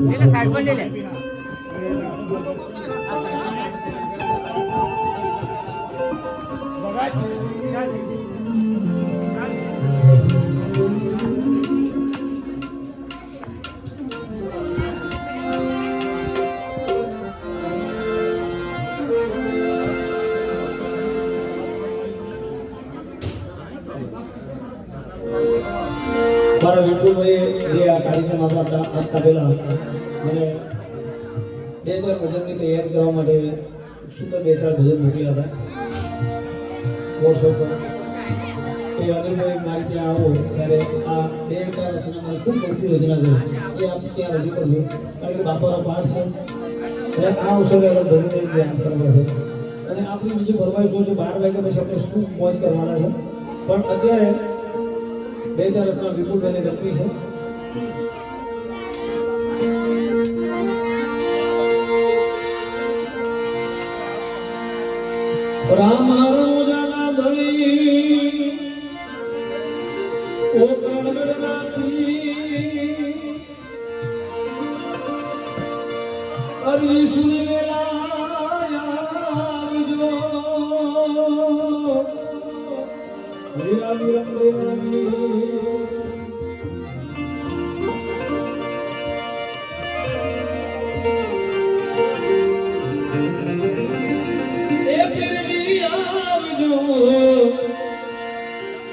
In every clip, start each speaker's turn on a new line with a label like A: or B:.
A: ले ले साइड पर ले ले
B: મારા વિપુલભાઈ જે આ કાર્યક્રમ આપતા પહેલા મને 2-4 ભજનની તૈયારી કરવા માટે સુંદર 2-4 ભજન મોકલ્યા હતા વોટ્સઅપ પર. એ અનિલભાઈ મારી ત્યાં આવો ત્યારે આ 2-4 રચના મને ખૂબ ગમતી રચના છે એ આપ ત્યાં રજૂ કરજો, કારણ કે બાપાનો પાઠ છે અને આ અવસરે ધરીને ધ્યાન કરવા છે. અને આપણી બીજી ફરમાઈશો છે 12 વાગ્યા પછી આપણે શું મોજ કરવાના છે, પણ અત્યારે 2-4 રચના વિપુલભાઈને ગમતી છે. રામારો જાના ધણી ઓ કણગડનાથી અરી સુની વેલા આવજો વીરા વીરમ દેવાની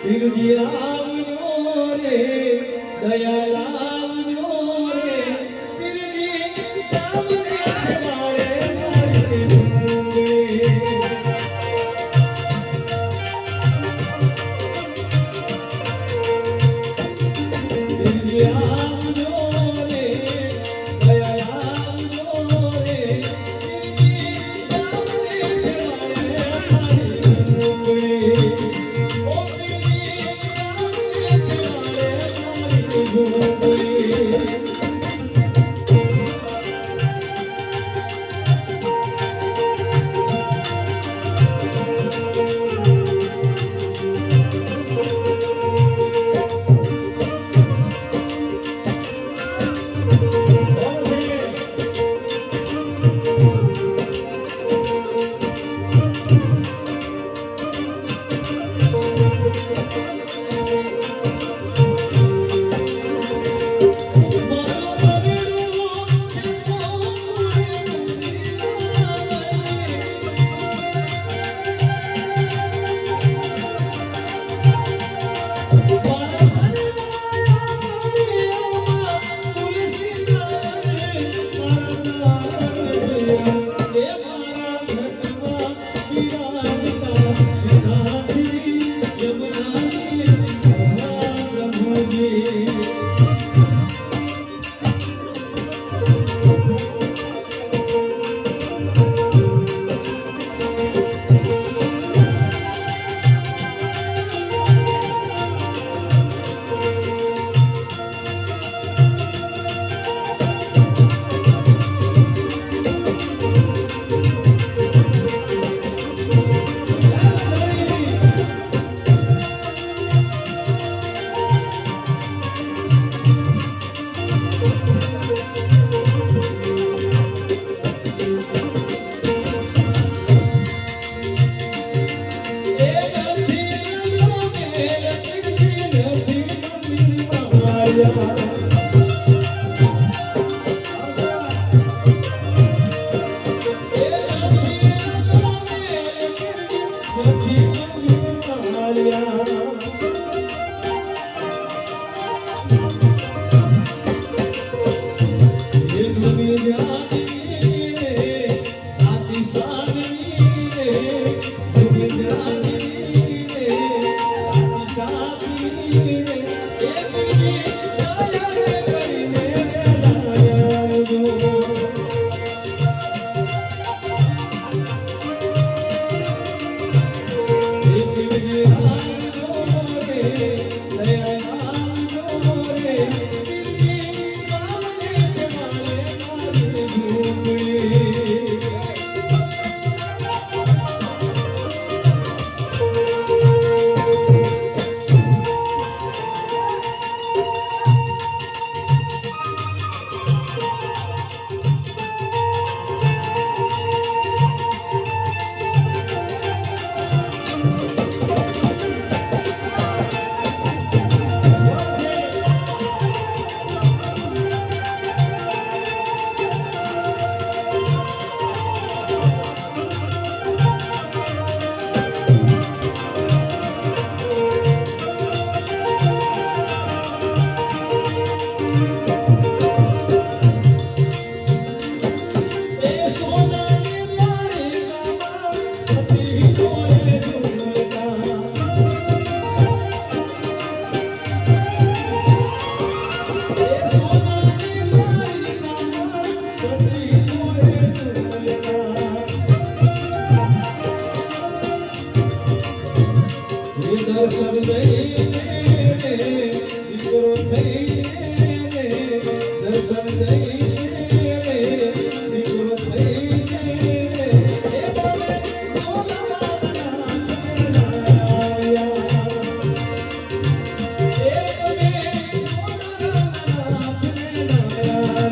B: પીરજી આવજો રે દયાલ આવજો રે પીરજી આવજો મારે પીરજી આવજો રે દયાલ આવજો રે પીરજી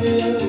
A: Thank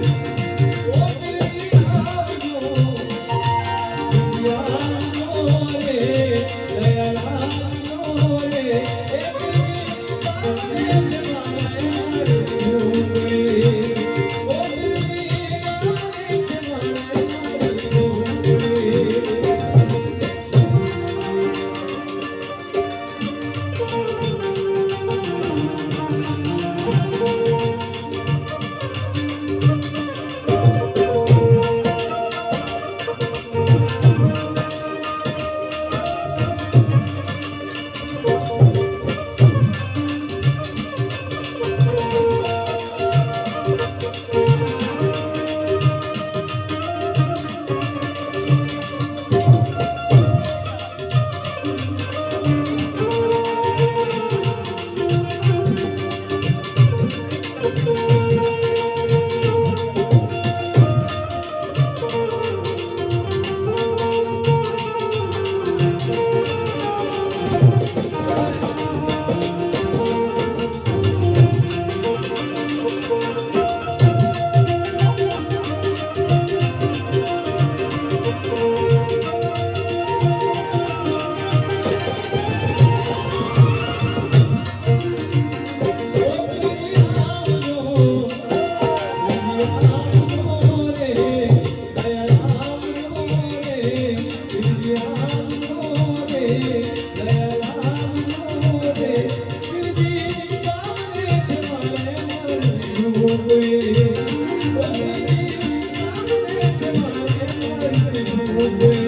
A: you.